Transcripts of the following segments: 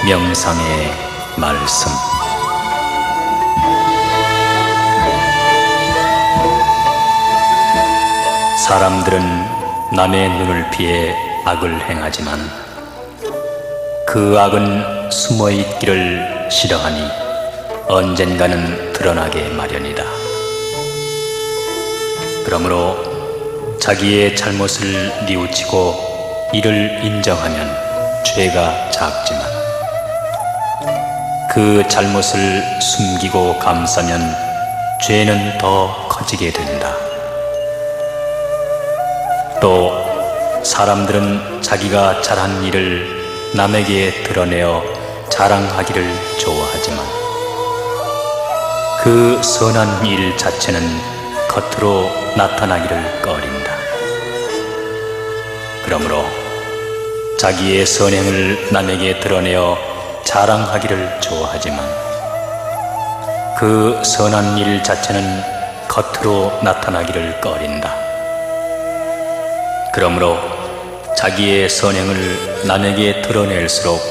명상의 말씀. 사람들은 남의 눈을 피해 악을 행하지만 그 악은 숨어있기를 싫어하니 언젠가는 드러나게 마련이다. 그러므로 자기의 잘못을 뉘우치고 이를 인정하면 죄가 작지만 그 잘못을 숨기고 감싸면 죄는 더 커지게 된다. 또 사람들은 자기가 잘한 일을 남에게 드러내어 자랑하기를 좋아하지만 그 선한 일 자체는 겉으로 나타나기를 꺼린다. 그러므로 자기의 선행을 남에게 드러내어 자랑하기를 좋아하지만 그 선한 일 자체는 겉으로 나타나기를 꺼린다. 그러므로 자기의 선행을 남에게 드러낼수록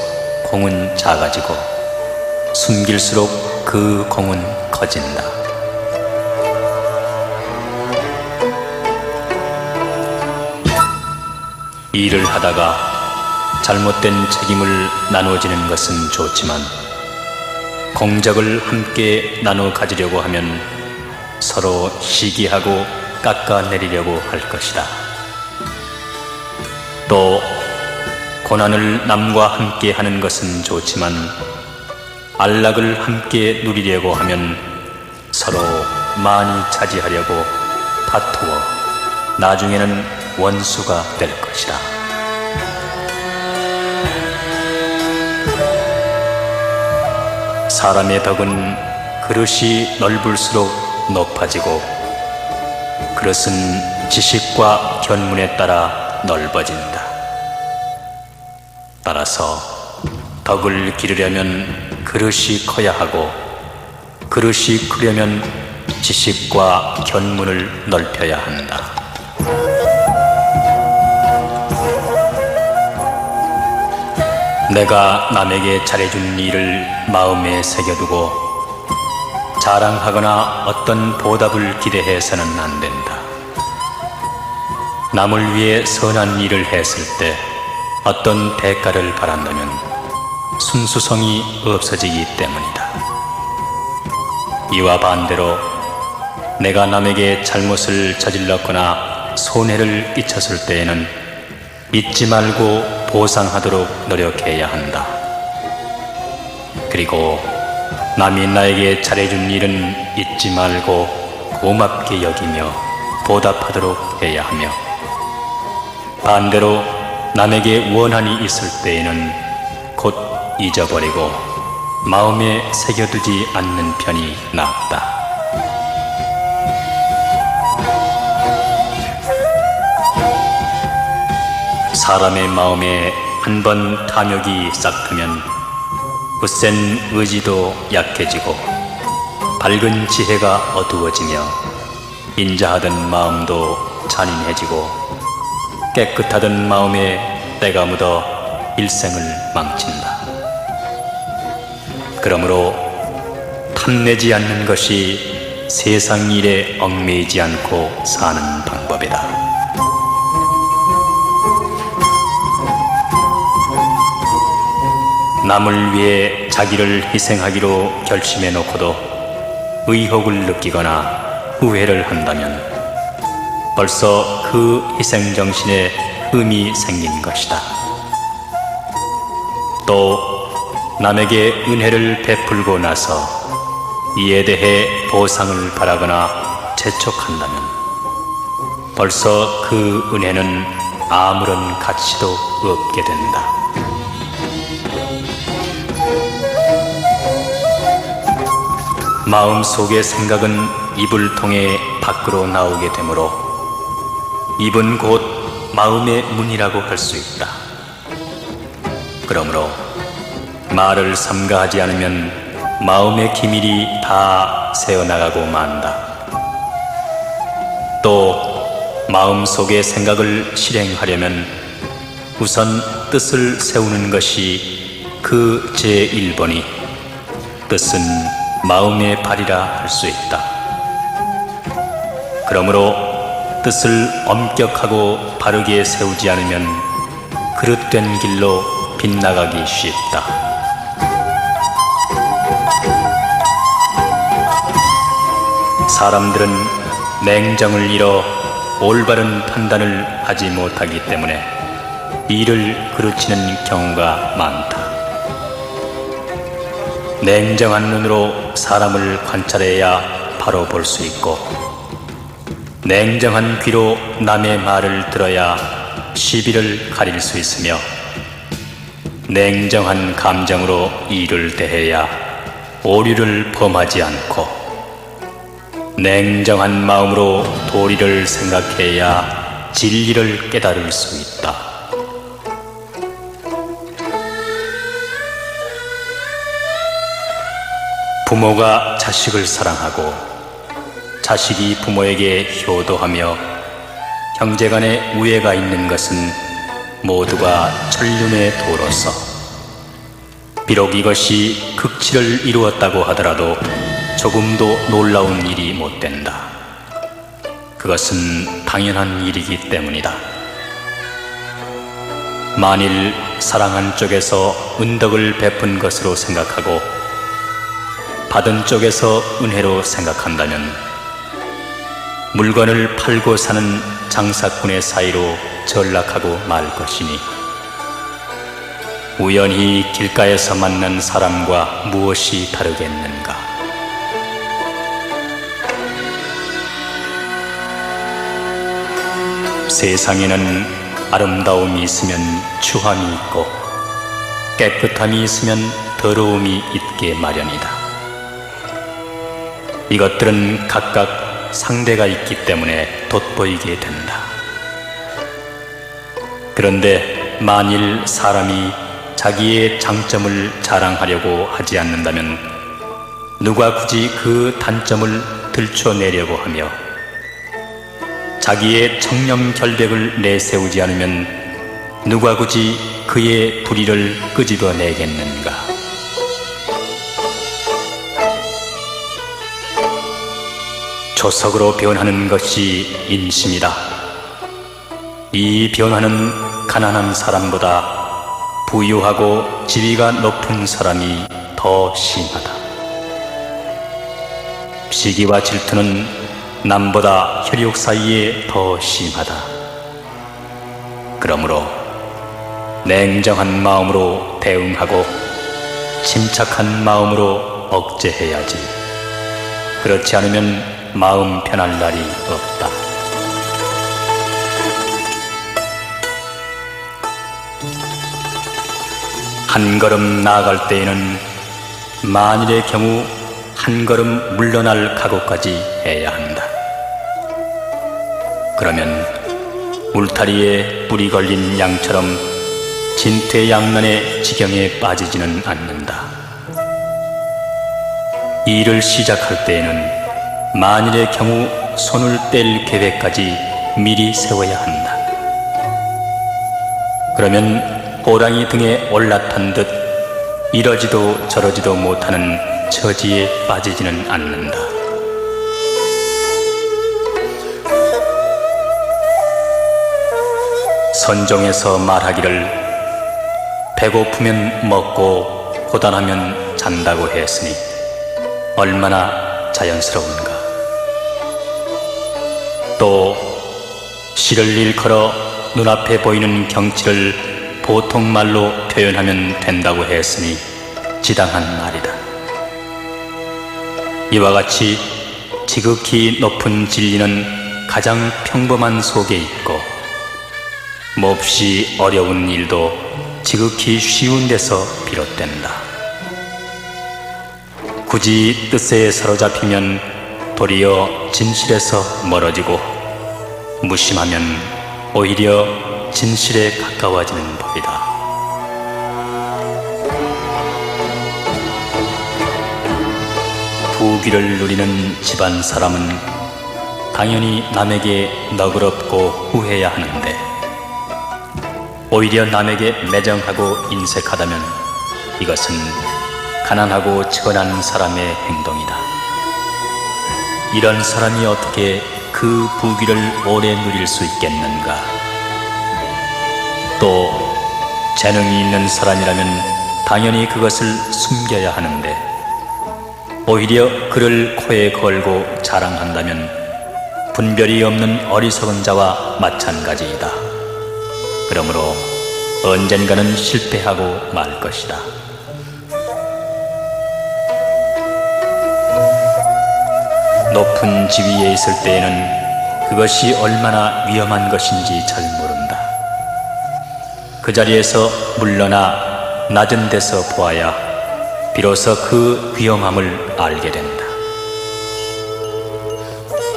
공은 작아지고 숨길수록 그 공은 커진다. 일을 하다가 잘못된 책임을 나눠지는 것은 좋지만 공적을 함께 나눠 가지려고 하면 서로 시기하고 깎아내리려고 할 것이다. 또 고난을 남과 함께 하는 것은 좋지만 안락을 함께 누리려고 하면 서로 많이 차지하려고 다투어 나중에는 원수가 될 것이다. 사람의 덕은 그릇이 넓을수록 높아지고 그릇은 지식과 견문에 따라 넓어진다. 따라서 덕을 기르려면 그릇이 커야 하고 그릇이 크려면 지식과 견문을 넓혀야 한다. 내가 남에게 잘해준 일을 마음에 새겨두고 자랑하거나 어떤 보답을 기대해서는 안 된다. 남을 위해 선한 일을 했을 때 어떤 대가를 바란다면 순수성이 없어지기 때문이다. 이와 반대로 내가 남에게 잘못을 저질렀거나 손해를 끼쳤을 때에는 잊지 말고 보상하도록 노력해야 한다. 그리고 남이 나에게 잘해준 일은 잊지 말고 고맙게 여기며 보답하도록 해야 하며 반대로 남에게 원한이 있을 때에는 곧 잊어버리고 마음에 새겨두지 않는 편이 낫다. 사람의 마음에 한번 탐욕이 싹 트면 굳센 의지도 약해지고 밝은 지혜가 어두워지며 인자하던 마음도 잔인해지고 깨끗하던 마음에 때가 묻어 일생을 망친다. 그러므로 탐내지 않는 것이 세상 일에 얽매이지 않고 사는 방법이다. 남을 위해 자기를 희생하기로 결심해 놓고도 의혹을 느끼거나 후회를 한다면 벌써 그 희생정신에 흠이 생긴 것이다. 또 남에게 은혜를 베풀고 나서 이에 대해 보상을 바라거나 재촉한다면 벌써 그 은혜는 아무런 가치도 없게 된다. 마음속의 생각은 입을 통해 밖으로 나오게 되므로 입은 곧 마음의 문이라고 할 수 있다. 그러므로 말을 삼가하지 않으면 마음의 기밀이 다 새어나가고 만다. 또 마음속의 생각을 실행하려면 우선 뜻을 세우는 것이 그 제1번이 뜻은 마음의 발이라 할 수 있다. 그러므로 뜻을 엄격하고 바르게 세우지 않으면 그릇된 길로 빗나가기 쉽다. 사람들은 냉정을 잃어 올바른 판단을 하지 못하기 때문에 일을 그르치는 경우가 많다. 냉정한 눈으로 사람을 관찰해야 바로 볼 수 있고, 냉정한 귀로 남의 말을 들어야 시비를 가릴 수 있으며, 냉정한 감정으로 일을 대해야 오류를 범하지 않고, 냉정한 마음으로 도리를 생각해야 진리를 깨달을 수 있다. 부모가 자식을 사랑하고 자식이 부모에게 효도하며 형제간에 우애가 있는 것은 모두가 천륜의 도로서, 비록 이것이 극치를 이루었다고 하더라도 조금도 놀라운 일이 못 된다. 그것은 당연한 일이기 때문이다. 만일 사랑한 쪽에서 은덕을 베푼 것으로 생각하고 받은 쪽에서 은혜로 생각한다면 물건을 팔고 사는 장사꾼의 사이로 전락하고 말 것이니, 우연히 길가에서 만난 사람과 무엇이 다르겠는가. 세상에는 아름다움이 있으면 추함이 있고 깨끗함이 있으면 더러움이 있게 마련이다. 이것들은 각각 상대가 있기 때문에 돋보이게 된다. 그런데 만일 사람이 자기의 장점을 자랑하려고 하지 않는다면 누가 굳이 그 단점을 들춰내려고 하며, 자기의 청렴결백을 내세우지 않으면 누가 굳이 그의 불의를 끄집어내겠는가. 조석으로 변하는 것이 인심이다. 이 변화는 가난한 사람보다 부유하고 지위가 높은 사람이 더 심하다. 시기와 질투는 남보다 혈육 사이에 더 심하다. 그러므로 냉정한 마음으로 대응하고 침착한 마음으로 억제해야지. 그렇지 않으면 마음 편할 날이 없다. 한 걸음 나아갈 때에는 만일의 경우 한 걸음 물러날 각오까지 해야 한다. 그러면 울타리에 뿔이 걸린 양처럼 진퇴양난의 지경에 빠지지는 않는다. 일을 시작할 때에는 만일의 경우 손을 뗄 계획까지 미리 세워야 한다. 그러면 호랑이 등에 올라탄 듯 이러지도 저러지도 못하는 처지에 빠지지는 않는다. 선종에서 말하기를 배고프면 먹고 고단하면 잔다고 했으니 얼마나 자연스러운가. 또 시를 일컬어 눈앞에 보이는 경치를 보통 말로 표현하면 된다고 했으니 지당한 말이다. 이와 같이 지극히 높은 진리는 가장 평범한 속에 있고, 몹시 어려운 일도 지극히 쉬운 데서 비롯된다. 굳이 뜻에 사로잡히면 도리어 진실에서 멀어지고, 무심하면 오히려 진실에 가까워지는 법이다. 부귀를 누리는 집안 사람은 당연히 남에게 너그럽고 후해야 하는데, 오히려 남에게 매정하고 인색하다면 이것은 가난하고 측은한 사람의 행동이다. 이런 사람이 어떻게 그 부귀를 오래 누릴 수 있겠는가? 또 재능이 있는 사람이라면 당연히 그것을 숨겨야 하는데 오히려 그를 코에 걸고 자랑한다면 분별이 없는 어리석은 자와 마찬가지이다. 그러므로 언젠가는 실패하고 말 것이다. 높은 지위에 있을 때에는 그것이 얼마나 위험한 것인지 잘 모른다. 그 자리에서 물러나 낮은 데서 보아야 비로소 그 위험함을 알게 된다.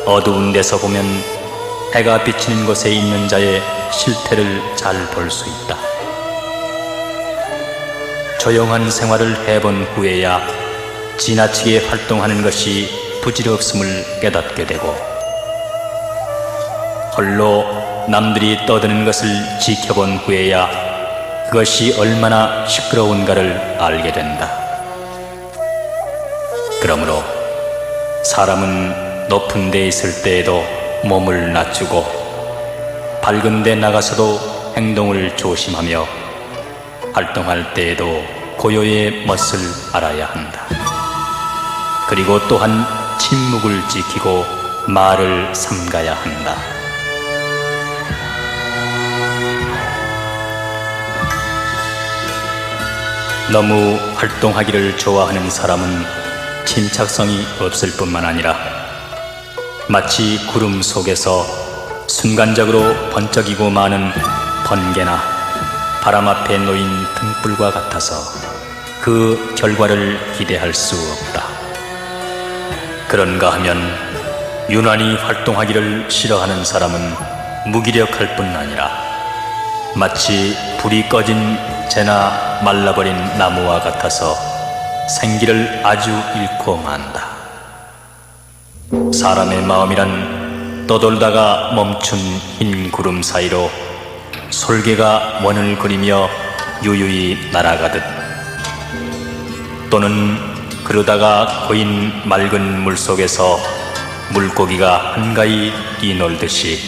어두운 데서 보면 해가 비치는 곳에 있는 자의 실태를 잘 볼 수 있다. 조용한 생활을 해본 후에야 지나치게 활동하는 것이 부질없음을 깨닫게 되고 홀로 남들이 떠드는 것을 지켜본 후에야 그것이 얼마나 시끄러운가를 알게 된다. 그러므로 사람은 높은 데 있을 때에도 몸을 낮추고 밝은 데 나가서도 행동을 조심하며 활동할 때에도 고요의 멋을 알아야 한다. 그리고 또한 침묵을 지키고 말을 삼가야 한다. 너무 활동하기를 좋아하는 사람은 침착성이 없을 뿐만 아니라 마치 구름 속에서 순간적으로 번쩍이고 마는 번개나 바람 앞에 놓인 등불과 같아서 그 결과를 기대할 수 없다. 그런가 하면 유난히 활동하기를 싫어하는 사람은 무기력할 뿐 아니라 마치 불이 꺼진 재나 말라버린 나무와 같아서 생기를 아주 잃고 만다. 사람의 마음이란 떠돌다가 멈춘 흰 구름 사이로 솔개가 원을 그리며 유유히 날아가듯 또는 그러다가 고인 맑은 물속에서 물고기가 한가히 뛰놀듯이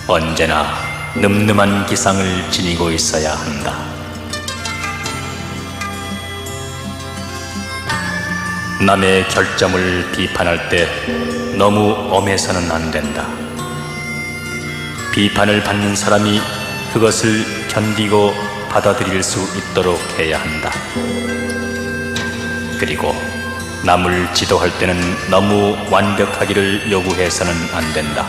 언제나 늠름한 기상을 지니고 있어야 한다. 남의 결점을 비판할 때 너무 엄해서는 안 된다. 비판을 받는 사람이 그것을 견디고 받아들일 수 있도록 해야 한다. 그리고 남을 지도할 때는 너무 완벽하기를 요구해서는 안 된다.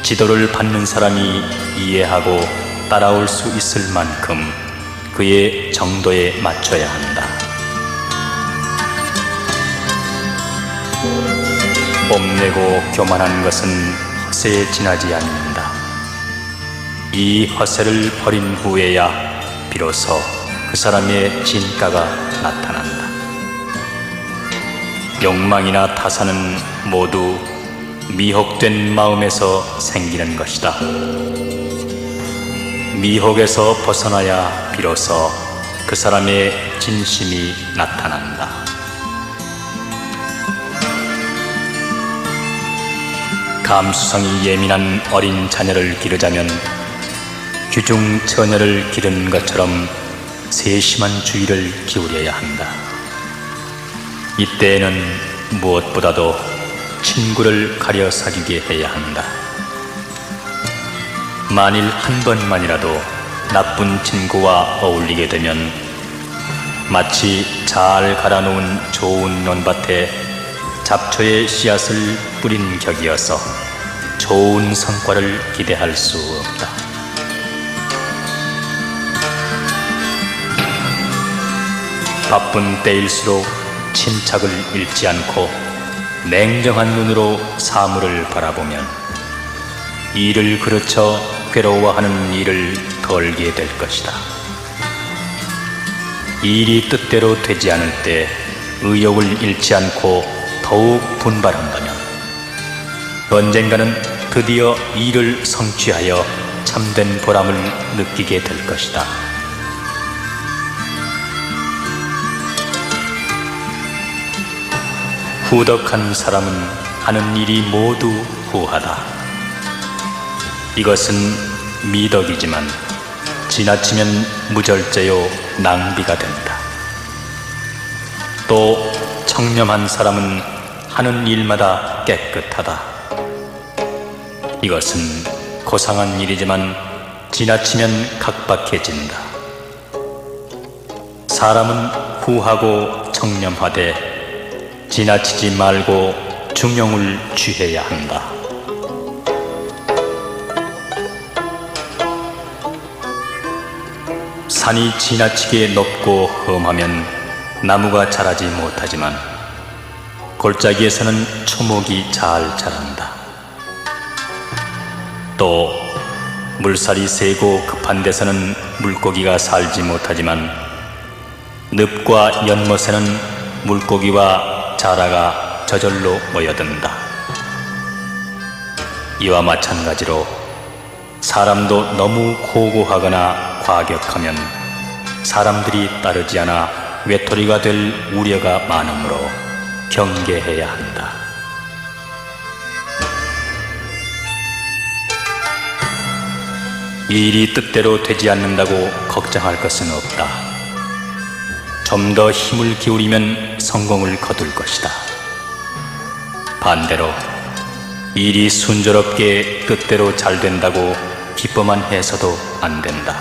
지도를 받는 사람이 이해하고 따라올 수 있을 만큼 그의 정도에 맞춰야 한다. 뽐내고 교만한 것은 허세에 지나지 않는다. 이 허세를 버린 후에야 비로소 그 사람의 진가가 나타난다. 욕망이나 타산은 모두 미혹된 마음에서 생기는 것이다. 미혹에서 벗어나야 비로소 그 사람의 진심이 나타난다. 감수성이 예민한 어린 자녀를 기르자면 귀중 처녀를 기르는 것처럼 세심한 주의를 기울여야 한다. 이때에는 무엇보다도 친구를 가려 사귀게 해야 한다. 만일 한 번만이라도 나쁜 친구와 어울리게 되면 마치 잘 갈아놓은 좋은 논밭에 잡초의 씨앗을 뿌린 격이어서 좋은 성과를 기대할 수 없다. 바쁜 때일수록 침착을 잃지 않고 냉정한 눈으로 사물을 바라보면 일을 그르쳐 괴로워하는 일을 덜게 될 것이다. 일이 뜻대로 되지 않을 때 의욕을 잃지 않고 더욱 분발한다면 언젠가는 드디어 일을 성취하여 참된 보람을 느끼게 될 것이다. 후덕한 사람은 하는 일이 모두 후하다. 이것은 미덕이지만 지나치면 무절제요 낭비가 된다. 또 청렴한 사람은 하는 일마다 깨끗하다. 이것은 고상한 일이지만 지나치면 각박해진다. 사람은 후하고 청렴하되 지나치지 말고 중용을 취해야 한다. 산이 지나치게 높고 험하면 나무가 자라지 못하지만 골짜기에서는 초목이 잘 자란다. 또 물살이 세고 급한 데서는 물고기가 살지 못하지만 늪과 연못에는 물고기와 자라가 저절로 모여든다. 이와 마찬가지로 사람도 너무 고고하거나 과격하면 사람들이 따르지 않아 외톨이가 될 우려가 많으므로 경계해야 한다. 이 일이 뜻대로 되지 않는다고 걱정할 것은 없다. 좀 더 힘을 기울이면 성공을 거둘 것이다. 반대로 일이 순조롭게 뜻대로 잘 된다고 기뻐만 해서도 안 된다.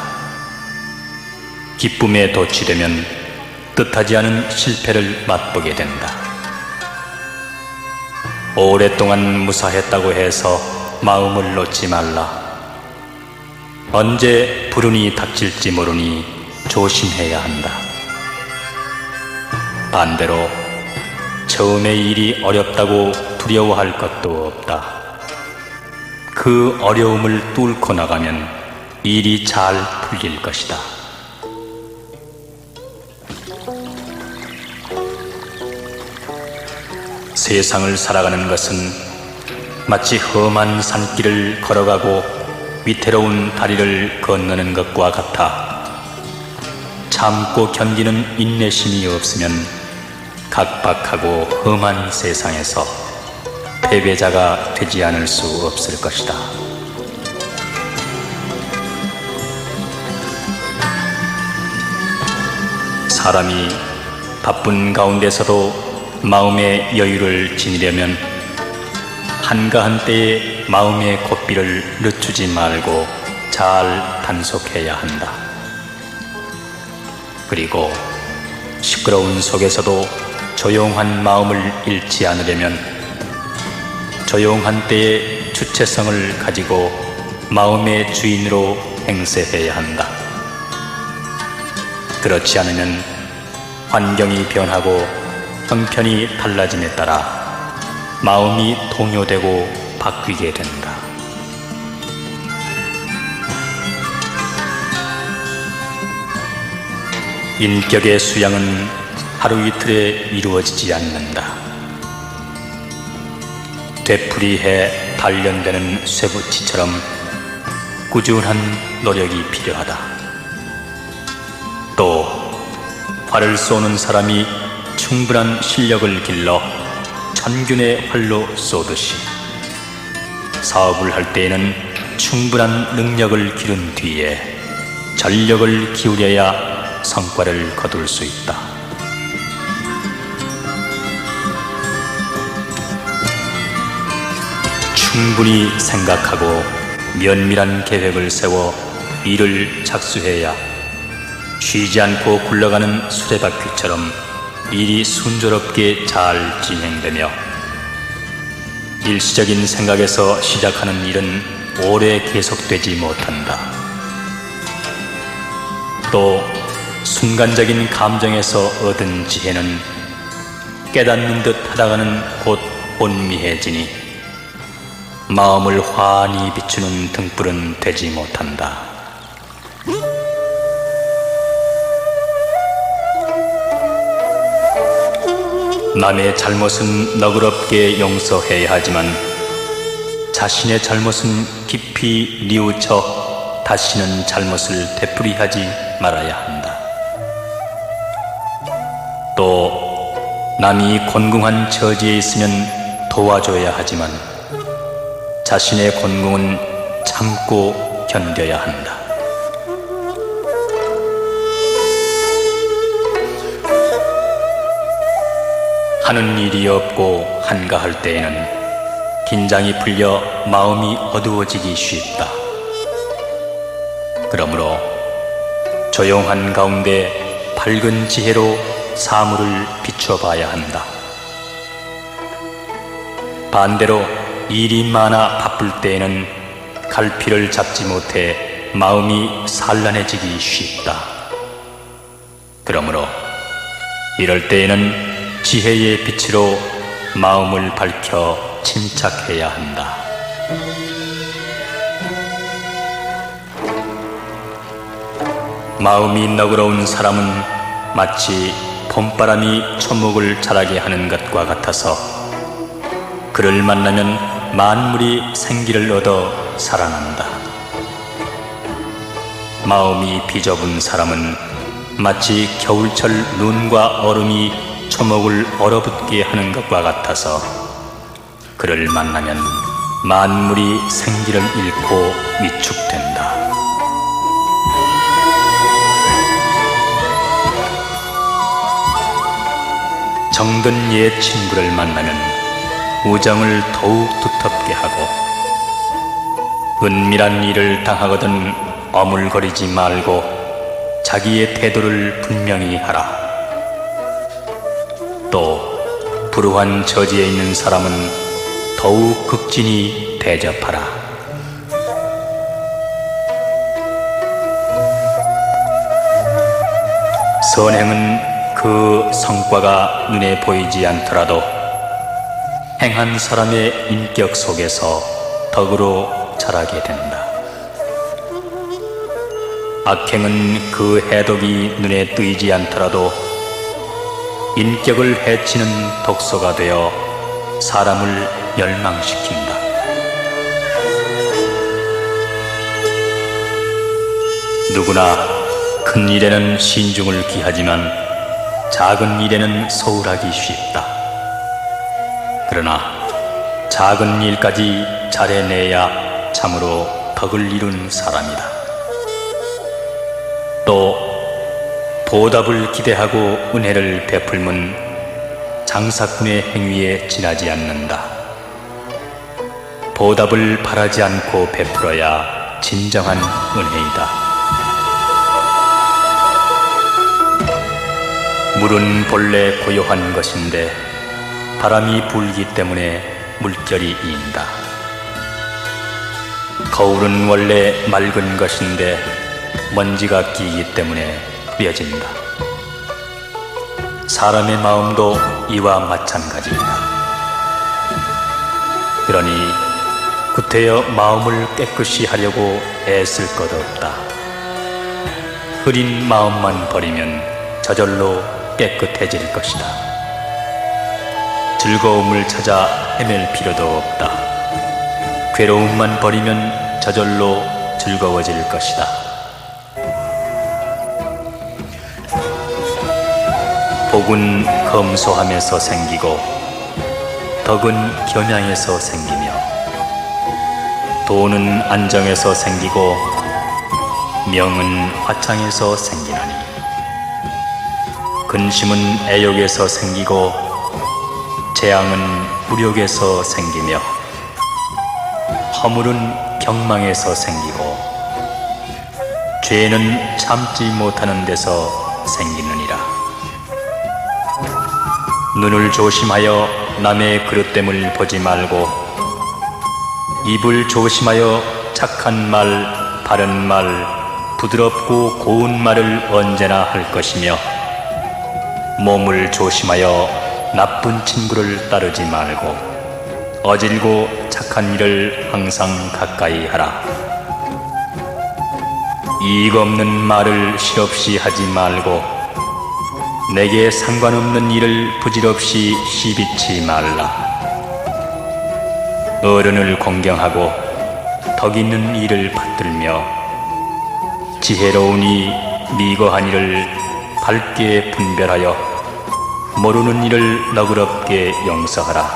기쁨에 도취되면 뜻하지 않은 실패를 맛보게 된다. 오랫동안 무사했다고 해서 마음을 놓지 말라. 언제 불운이 닥칠지 모르니 조심해야 한다. 반대로 처음에 일이 어렵다고 두려워할 것도 없다. 그 어려움을 뚫고 나가면 일이 잘 풀릴 것이다. 세상을 살아가는 것은 마치 험한 산길을 걸어가고 위태로운 다리를 건너는 것과 같아 참고 견디는 인내심이 없으면 각박하고 험한 세상에서 패배자가 되지 않을 수 없을 것이다. 사람이 바쁜 가운데서도 마음의 여유를 지니려면 한가한 때에 마음의 고삐를 늦추지 말고 잘 단속해야 한다. 그리고 시끄러운 속에서도 조용한 마음을 잃지 않으려면 조용한 때에 주체성을 가지고 마음의 주인으로 행세해야 한다. 그렇지 않으면 환경이 변하고 형편이 달라짐에 따라 마음이 동요되고 바뀌게 된다. 인격의 수양은 하루 이틀에 이루어지지 않는다. 되풀이해 단련되는 쇠붙이처럼 꾸준한 노력이 필요하다. 또 활을 쏘는 사람이 충분한 실력을 길러 천균의 활로 쏘듯이 사업을 할 때에는 충분한 능력을 기른 뒤에 전력을 기울여야 성과를 거둘 수 있다. 충분히 생각하고 면밀한 계획을 세워 일을 착수해야 쉬지 않고 굴러가는 수레바퀴처럼 일이 순조롭게 잘 진행되며 일시적인 생각에서 시작하는 일은 오래 계속되지 못한다. 또 순간적인 감정에서 얻은 지혜는 깨닫는 듯 하다가는 곧 혼미해지니 마음을 환히 비추는 등불은 되지 못한다. 남의 잘못은 너그럽게 용서해야 하지만 자신의 잘못은 깊이 뉘우쳐 다시는 잘못을 되풀이하지 말아야 한다. 또 남이 곤궁한 처지에 있으면 도와줘야 하지만 자신의 곤궁은 참고 견뎌야 한다. 하는 일이 없고 한가할 때에는 긴장이 풀려 마음이 어두워지기 쉽다. 그러므로 조용한 가운데 밝은 지혜로 사물을 비춰봐야 한다. 반대로 일이 많아 바쁠 때에는 갈피를 잡지 못해 마음이 산란해지기 쉽다. 그러므로 이럴 때에는 지혜의 빛으로 마음을 밝혀 침착해야 한다. 마음이 너그러운 사람은 마치 봄바람이 초목을 자라게 하는 것과 같아서 그를 만나면 만물이 생기를 얻어 살아난다. 마음이 비좁은 사람은 마치 겨울철 눈과 얼음이 초목을 얼어붙게 하는 것과 같아서 그를 만나면 만물이 생기를 잃고 위축된다. 정든 옛 친구를 만나면 우정을 더욱 두텁게 하고 은밀한 일을 당하거든 어물거리지 말고 자기의 태도를 분명히 하라. 또 불우한 처지에 있는 사람은 더욱 극진히 대접하라. 선행은 그 성과가 눈에 보이지 않더라도 행한 사람의 인격 속에서 덕으로 자라게 된다. 악행은 그 해독이 눈에 띄지 않더라도 인격을 해치는 독소가 되어 사람을 멸망시킨다. 누구나 큰 일에는 신중을 기하지만 작은 일에는 소홀하기 쉽다. 그러나 작은 일까지 잘해내야 참으로 덕을 이룬 사람이다. 또 보답을 기대하고 은혜를 베풀면 장사꾼의 행위에 지나지 않는다. 보답을 바라지 않고 베풀어야 진정한 은혜이다. 물은 본래 고요한 것인데 바람이 불기 때문에 물결이 이인다. 거울은 원래 맑은 것인데 먼지가 끼기 때문에 흐려진다. 사람의 마음도 이와 마찬가지이다. 그러니 구태여 마음을 깨끗이 하려고 애쓸 것 없다. 흐린 마음만 버리면 저절로 깨끗해질 것이다. 즐거움을 찾아 헤맬 필요도 없다. 괴로움만 버리면 저절로 즐거워질 것이다. 복은 검소함에서 생기고 덕은 겸양에서 생기며 돈은 안정에서 생기고 명은 화창에서 생기나니 근심은 애욕에서 생기고 재앙은 무력에서 생기며 허물은 경망에서 생기고 죄는 참지 못하는 데서 생기느니라. 눈을 조심하여 남의 그릇됨을 보지 말고 입을 조심하여 착한 말, 바른 말, 부드럽고 고운 말을 언제나 할 것이며 몸을 조심하여 나쁜 친구를 따르지 말고 어질고 착한 일을 항상 가까이 하라. 이익 없는 말을 실없이 하지 말고 내게 상관없는 일을 부질없이 시비치 말라. 어른을 공경하고 덕 있는 일을 받들며 지혜로우니 미거한 일을 밝게 분별하여 모르는 일을 너그럽게 용서하라.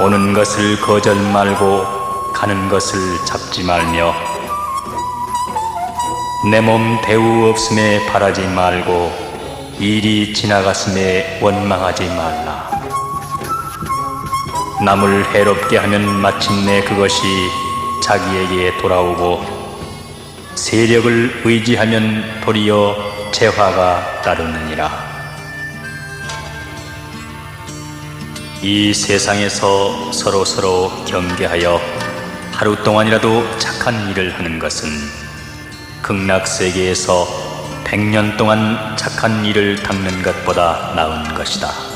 오는 것을 거절 말고 가는 것을 잡지 말며 내 몸 대우 없음에 바라지 말고 일이 지나갔음에 원망하지 말라. 남을 해롭게 하면 마침내 그것이 자기에게 돌아오고 세력을 의지하면 도리어 재화가 따르느니라. 이 세상에서 서로 경계하여 하루 동안이라도 착한 일을 하는 것은 극락세계에서 100년 동안 착한 일을 닦는 것보다 나은 것이다.